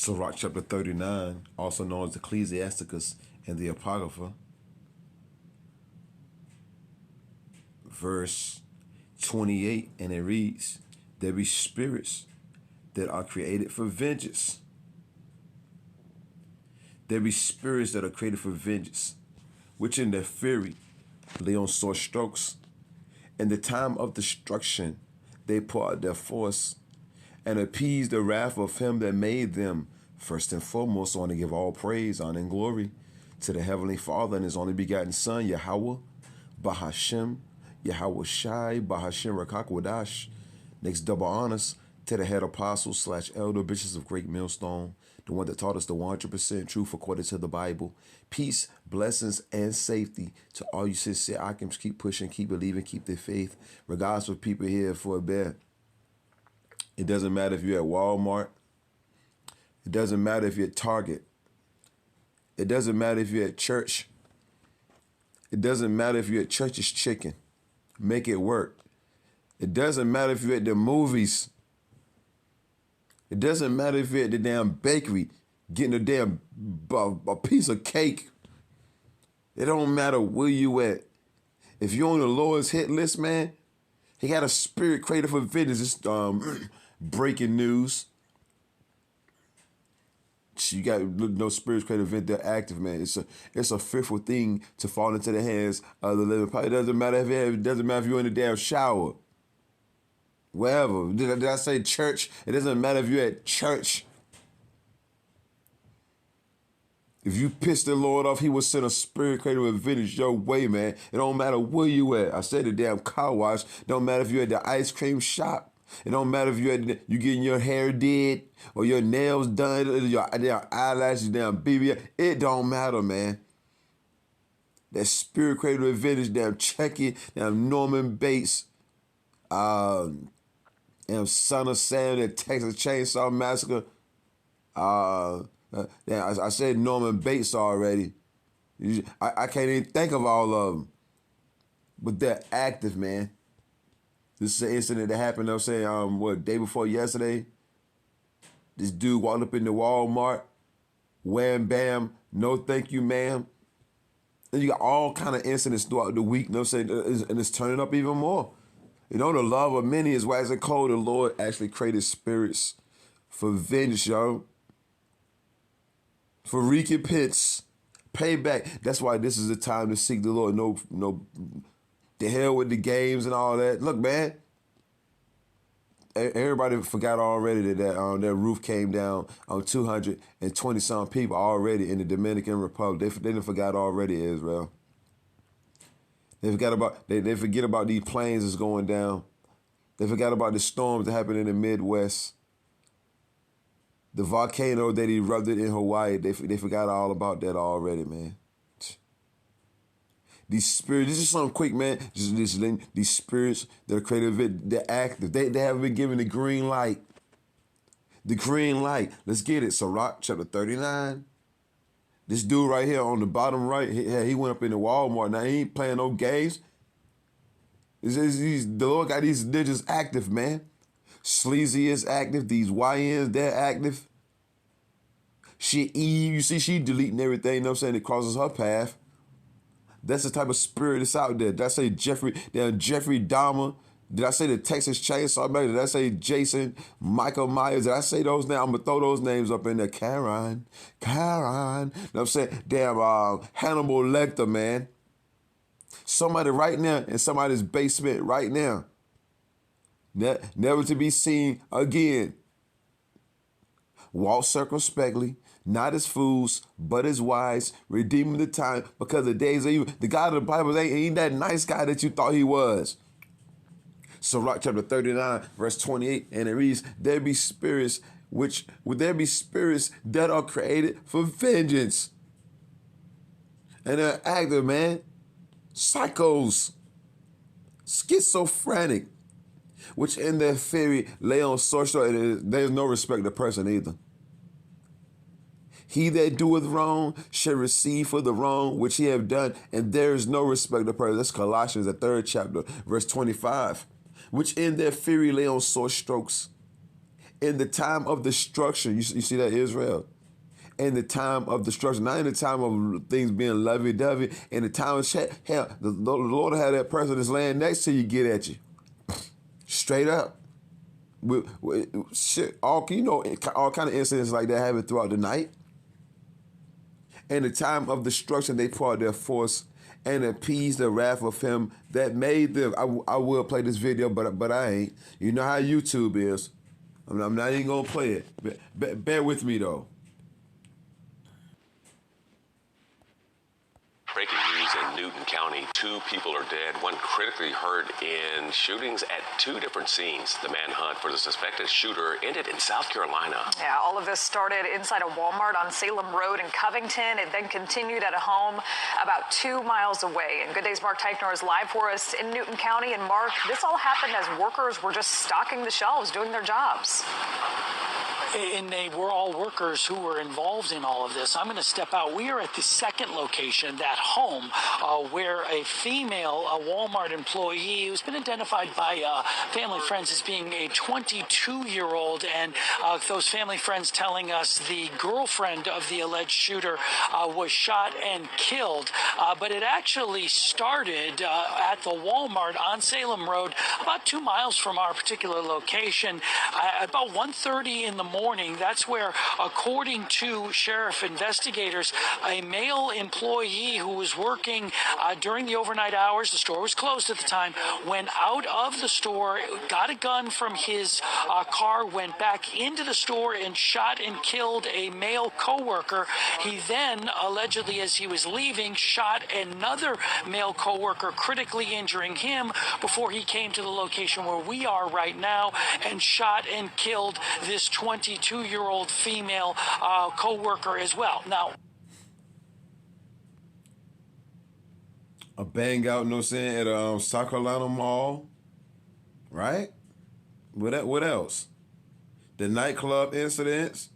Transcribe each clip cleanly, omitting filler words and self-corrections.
Sirach chapter 39, also known as Ecclesiasticus and the Apocrypha, verse 28, and it reads, "There be spirits that are created for vengeance." There be spirits that are created for vengeance, which in their fury lay on sore strokes. In the time of destruction they pour out their force, and appease the wrath of him that made them. First and foremost, I want to give all praise, honor, and glory to the Heavenly Father and His only begotten Son, Yahweh, Bahashem, Yahweh Shai, Bahashem Rakakwadash. Next, double honors to the head apostles / elder bishops of Great Millstone, the one that taught us the 100% truth according to the Bible. Peace, blessings, and safety to all you sincere Akims. Keep pushing, keep believing, keep their faith. Regardless of people here for a bit. It doesn't matter if you're at Walmart. It doesn't matter if you're at Target. It doesn't matter if you're at church. It doesn't matter if you're at Church's Chicken. Make it work. It doesn't matter if you're at the movies. It doesn't matter if you're at the damn bakery getting a piece of cake. It don't matter where you at. If you're on the Lord's hit list, man, He got a spirit created for vengeance. It's breaking news. You got no spirits created for vengeance. They're active, man. It's a fearful thing to fall into the hands of the living power. It doesn't matter if you're in the damn shower. Wherever. Did I say church? It doesn't matter if you're at church. If you piss the Lord off, He will send a spirit created with vengeance your way, man. It don't matter where you at. I said the damn car wash. Don't matter if you're at the ice cream shop. It don't matter if you getting your hair did or your nails done, or your damn eyelashes, damn BB. It don't matter, man. That spirit created with vengeance, damn Chucky, damn Norman Bates, damn Son of Sam, that Texas Chainsaw Massacre. I said Norman Bates already. I can't even think of all of them. But they're active, man. This is an incident that happened, I'm saying, day before yesterday? This dude walked up into Walmart, wham, bam, no thank you, ma'am. And you got all kind of incidents throughout the week, and it's turning up even more. The love of many is waxing cold. The Lord actually created spirits for vengeance, yo. For recompense, payback. That's why this is the time to seek the Lord. No, the hell with the games and all that. Look, man, everybody forgot already that roof came down on 220 some people already in the Dominican Republic. They didn't forgot already, Israel. They forget about these planes that's going down. They forgot about the storms that happened in the Midwest. The volcano that erupted in Hawaii, they forgot all about that already, man. These spirits, this is something quick, man. These spirits that are creative, they're active. They haven't been given the green light. The green light. Let's get it. Sirach chapter 39. This dude right here on the bottom right, he went up into Walmart. Now, he ain't playing no games. The Lord got these ninjas active, man. Sleazy is active. These YNs, they're active. You see, she deleting everything, that crosses her path. That's the type of spirit that's out there. Did I say Jeffrey Dahmer? Did I say the Texas Chainsaw Massacre? Did I say Jason, Michael Myers? Did I say those names? I'm going to throw those names up in there. Karen. You know what I'm saying? Damn, Hannibal Lecter, man. Somebody right now in somebody's basement right now. Never to be seen again. Walk circumspectly, not as fools, but as wise, redeeming the time because the days are evil. The God of the Bible ain't that nice guy that you thought He was. Sirach chapter 39, verse 28, and it reads, there be spirits that are created for vengeance. And they're active, man. Psychos. Schizophrenic. Which in their fury lay on social, and there's no respect of person either. He that doeth wrong shall receive for the wrong which he have done, and there is no respect of person. That's Colossians, the 3rd chapter, verse 25. Which in their fury lay on sore strokes, In the time of destruction, you see that, Israel? In the time of destruction, not in the time of things being lovey-dovey. In the time of hell, the Lord will have that person that's laying next to you get at you. Straight up. Shit, all kind of incidents like that happen throughout the night. In the time of destruction, they poured their force and appeased the wrath of him that made them. I will play this video, but I ain't. You know how YouTube is. I'm not even gonna play it. Bear with me though. Breaking news in Newton County. 2 people are dead, 1 critically hurt in shootings at 2 different scenes. The manhunt for the suspected shooter ended in South Carolina. Yeah, all of this started inside a Walmart on Salem Road in Covington. It then continued at a home about 2 miles away. And Good Day's Mark Teichner is live for us in Newton County. And Mark, this all happened as workers were just stocking the shelves, doing their jobs. And they were all workers who were involved in all of this. I'm going to step out. We are at the second location, that home, where a female, a Walmart employee who's been identified by family friends as being a 22-year-old, and those family friends telling us the girlfriend of the alleged shooter was shot and killed. But it actually started at the Walmart on Salem Road, about 2 miles from our particular location, about 1:30 in the morning. That's where, according to sheriff investigators, a male employee who was working during the overnight hours, the store was closed at the time, went out of the store, got a gun from his car, went back into the store and shot and killed a male coworker. He then, allegedly as he was leaving, shot another male coworker, critically injuring him before he came to the location where we are right now and shot and killed this 22-year-old female co-worker as well. Now, a bang out, you know what I'm saying, at a South Carolina mall, right? What else? The nightclub incidents.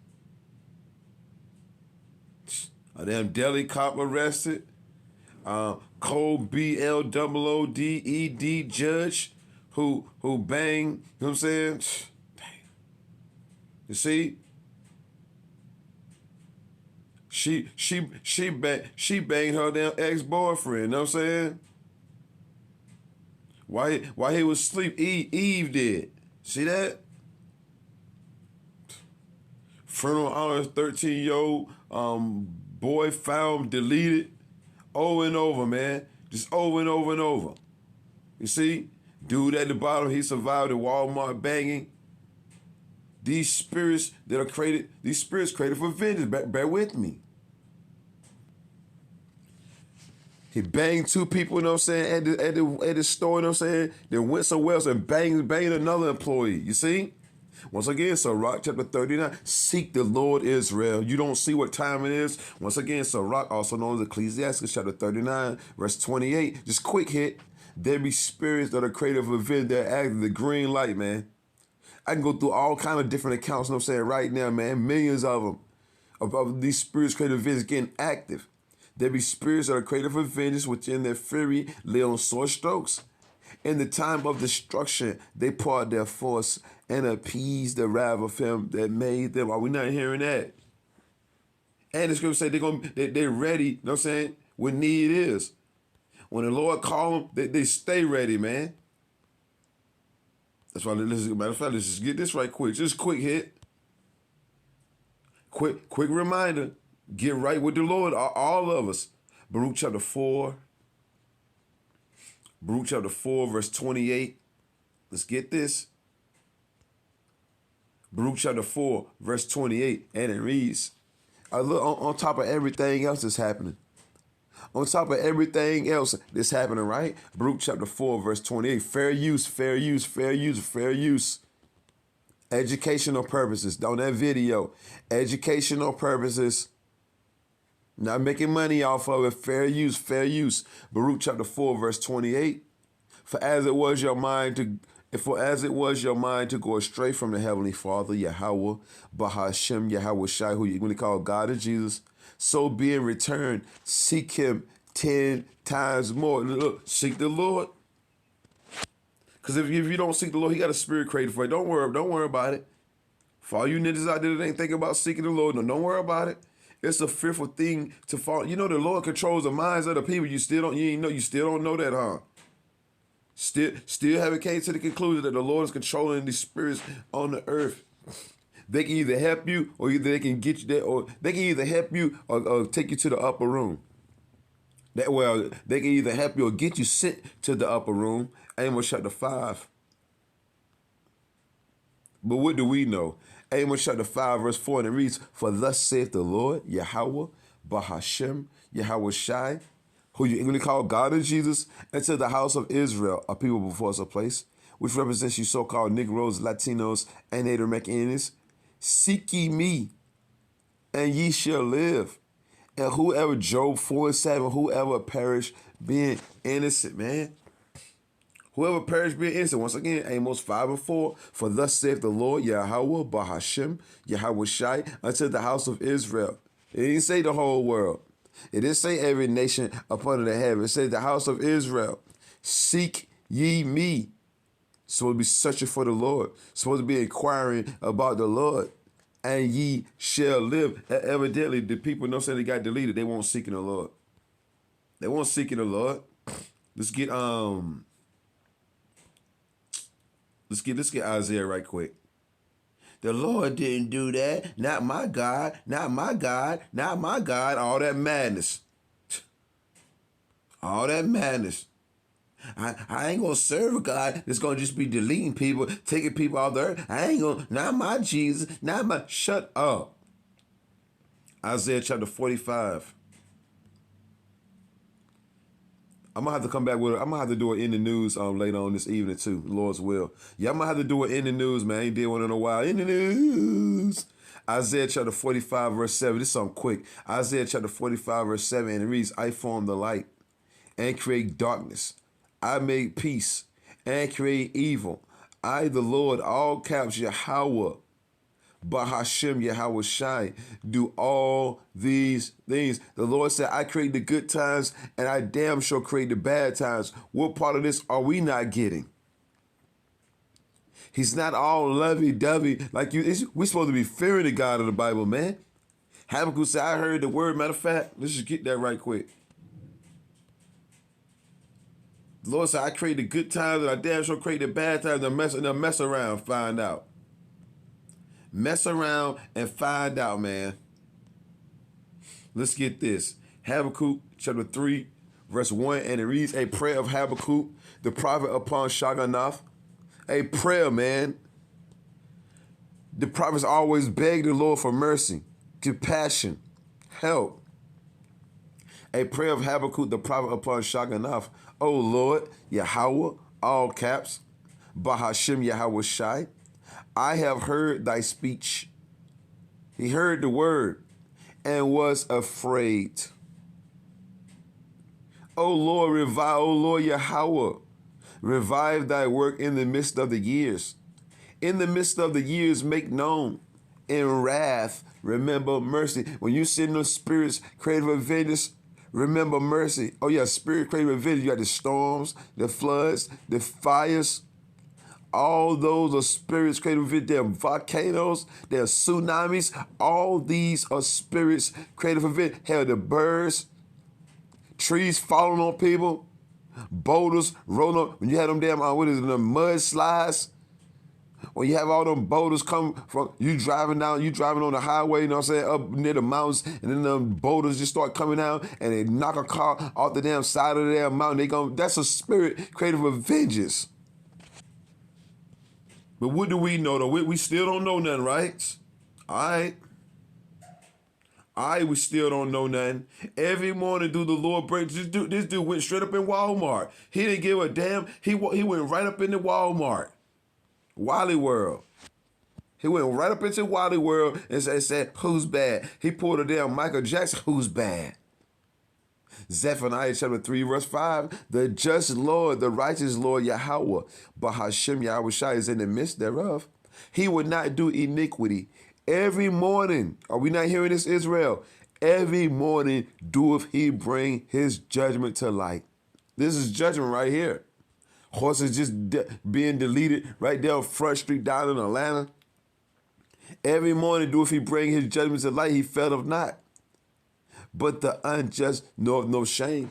A damn deli cop arrested. Cole BLOODED judge who banged, you know what I'm saying? You see, she banged her damn ex-boyfriend. You know what I'm saying? While he was asleep, Eve did. See that? Frontal honors 13-year-old boy found deleted over and over, man. Just over and over and over. You see, dude at the bottom, he survived the Walmart banging. These spirits that are created, these spirits created for vengeance. Bear with me. He banged 2 people, you know what I'm saying, at the store, you know what I'm saying? Then went somewhere else and banged another employee. You see? Once again, Sirach chapter 39, seek the Lord Israel. You don't see what time it is. Once again, Sirach, also known as Ecclesiastes chapter 39, verse 28. Just quick hit. There be spirits that are created for vengeance that act the green light, man. I can go through all kind of different accounts, you know what I'm saying, right now, man. Millions of them. Of these spirits created for vengeance getting active. There be spirits that are created for vengeance, which in their fury lay on sore strokes. In the time of destruction, they poured their force and appeased the wrath of him that made them. Are we not hearing that? And the scripture say they're ready, you know what I'm saying, when need is. When the Lord call them, they stay ready, man. That's why, matter of fact, let's just get this right quick. Just quick hit. Quick reminder. Get right with the Lord, all of us. Baruch chapter 4. Baruch chapter 4, verse 28. Let's get this. Baruch chapter 4, verse 28. And it reads, look, on top of everything else that's happening. On top of everything else that's happening, right? Baruch chapter 4, verse 28. Fair use, fair use, fair use, fair use. Educational purposes. On that video, educational purposes. Not making money off of it. Fair use, fair use. Baruch chapter 4, verse 28. For as it was your mind to go astray from the Heavenly Father, Yahweh, Bahashem, Yahweh Shai, who you really call God is Jesus, so be in return, seek him 10 times more. Look, seek the Lord. Because if you don't seek the Lord, he got a spirit created for it. Don't worry about it. For all you ninjas out there that ain't thinking about seeking the Lord, no, don't worry about it. It's a fearful thing to fall. You know the Lord controls the minds of the people. You still don't know that, huh? Still haven't came to the conclusion that the Lord is controlling these spirits on the earth. They can either help you or either they can get you there, or they can either help you or take you to the upper room. They can either help you or get you sent to the upper room. Amos chapter 5. But what do we know? Amos chapter 5 verse 4, and it reads, "For thus saith the Lord, Yahweh, Bahashem, Yahweh Shai, who you English call God and Jesus, and to the house of Israel, a people before us a place, which represents you so-called Negroes, Latinos, and Native Americans. Seek ye me, and ye shall live. And whoever," Job 4:7, "whoever perish being innocent," man. Whoever perished being innocent. Once again, Amos 5:4. "For thus saith the Lord, Yahweh, Bahashem, Yahweh Shai, unto the house of Israel." It didn't say the whole world. It didn't say every nation upon the heaven. It said the house of Israel. Seek ye me. Supposed to be searching for the Lord. Supposed to be inquiring about the Lord. And ye shall live. Evidently, the people know saying they got deleted. They won't seek in the Lord. They won't seek in the Lord. Let's get Isaiah right quick. The Lord didn't do that. Not my God. Not my God. Not my God. All that madness. All that madness. I ain't gonna serve a God that's gonna just be deleting people, taking people out there. I ain't gonna, not my Jesus, not my, shut up. Isaiah chapter 45. I'm gonna have to come back with it. I'm gonna have to do it in the news later on this evening too, Lord's will. Yeah, I'm gonna have to do it in the news, man. I ain't did one in a while. In the news. Isaiah chapter 45, verse 7. This is something quick. Isaiah chapter 45, verse 7, and it reads, "I form the light and create darkness. I make peace and create evil. I, the Lord, all caps, Yahweh, Bahashem, Yahweh Shai, do all these things." The Lord said, "I create the good times and I damn sure create the bad times." What part of this are we not getting? He's not all lovey-dovey like you. We're supposed to be fearing the God of the Bible, man. Habakkuk said, "I heard the word." Matter of fact, let's just get that right quick. The Lord said, "I create the good times and I damn sure create the bad times." And mess around, find out. Mess around and find out, man. Let's get this. Habakkuk chapter 3, verse 1, and it reads, "A prayer of Habakkuk, the prophet upon Shaganath." A prayer, man. The prophets always beg the Lord for mercy, compassion, help. A prayer of Habakkuk, the prophet upon Shaganath. "O Lord, Yahweh, all caps, Bahashem, Yahweh Shai, I have heard thy speech." He heard the word and was afraid. "O Lord, revive, O Lord Yahweh, revive thy work in the midst of the years. In the midst of the years, make known. In wrath, remember mercy." When you send those spirits, creative vengeance, remember mercy. Oh yeah, spirit, creative vengeance. You got the storms, the floods, the fires. All those are spirits, creative vengeance. They're volcanoes, they're tsunamis. All these are spirits, creative vengeance. Hell, the birds, trees falling on people, boulders rolling up. When you have them damn, the mudslides. When you have all them boulders come from, you driving on the highway, you know what I'm saying, up near the mountains, and then them boulders just start coming out, and they knock a car off the damn side of the damn mountain. That's a spirit creative of vengeance. But what do we know, though? We still don't know nothing, right? All right, we still don't know nothing. Every morning, do the Lord break? This dude went straight up in Walmart. He didn't give a damn. He went right up into Walmart. Wally World. He went right up into Wally World and said, "Who's bad?" He pulled a damn Michael Jackson, "Who's bad?" Zephaniah chapter 3, verse 5, "The just Lord, the righteous Lord Yahweh, Bahashem Yahweh Shai, is in the midst thereof. He would not do iniquity. Every morning," are we not hearing this, Israel? "Every morning doeth he bring his judgment to light." This is judgment right here. Horses just being deleted right there on Front Street down in Atlanta. Every morning doeth he bring his judgments to light, he faileth not. But the unjust knoweth no shame.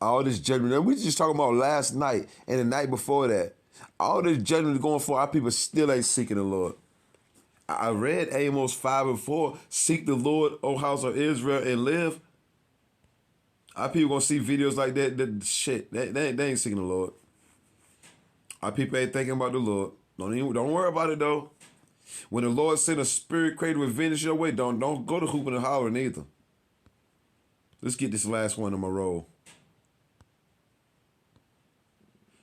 All this judgment, and we just talking about last night and the night before that. All this judgment is going for, our people still ain't seeking the Lord. I read Amos 5:4, seek the Lord, O house of Israel, and live. Our people gonna see videos like that, they ain't seeking the Lord. Our people ain't thinking about the Lord. Don't worry about it though. When the Lord send a spirit created with vengeance your way, don't go to hooping and hollering either. Let's get this last one on my roll.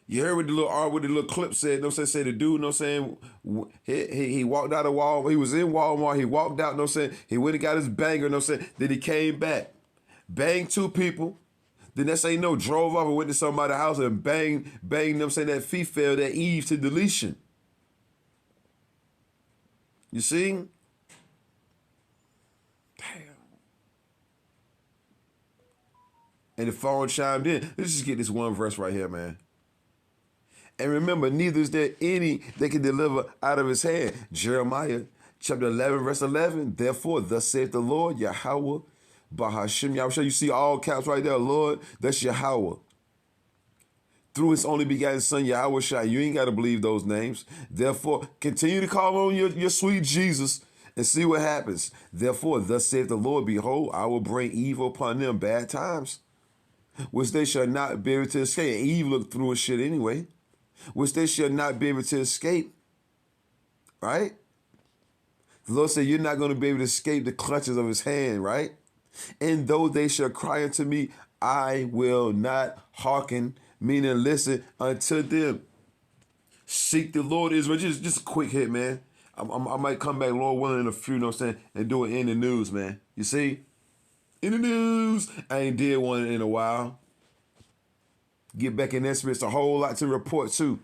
You heard what the little clip said, no saying, say the dude, no saying, he walked out of Walmart, he was in Walmart, he walked out, no saying, he went and got his banger, no saying, then he came back, banged 2 people, then next thing you know, drove off and went to somebody's house and banged them saying that female, that Eve to deletion. You see? Damn. And the phone chimed in. Let's just get this one verse right here, man. And remember, neither is there any that can deliver out of his hand. Jeremiah chapter 11, verse 11. Therefore, thus saith the Lord, Yahweh, Bahashim Yahweh. You see all caps right there, Lord, that's Yahweh. Through his only begotten son, Yahweh Shai. You ain't got to believe those names. Therefore, continue to call on your sweet Jesus and see what happens. Therefore, thus saith the Lord, behold, I will bring evil upon them, bad times, which they shall not be able to escape. And Eve looked through his shit anyway. Which they shall not be able to escape. Right? The Lord said, you're not going to be able to escape the clutches of his hand, right? And though they shall cry unto me, I will not hearken, meaning listen unto them. Seek the Lord, Israel. Just a quick hit, man. I might come back, Lord willing, in a few, you know what I'm saying, and do it in the news, man. You see? In the news. I ain't did one in a while. Get back in that spirit. It's a whole lot to report too.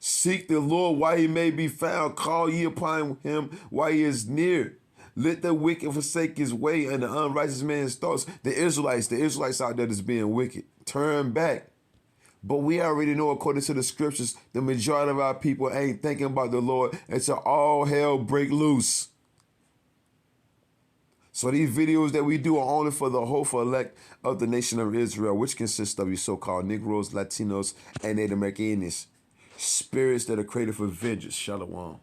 Seek the Lord while he may be found. Call ye upon him while he is near. Let the wicked forsake his way and the unrighteous man's thoughts. The Israelites out there that's being wicked. Turn back. But we already know, according to the scriptures, the majority of our people ain't thinking about the Lord until all hell break loose. So these videos that we do are only for the hopeful elect of the nation of Israel, which consists of you so-called Negroes, Latinos, and Native Americans. Spirits that are created for vengeance. Shalom.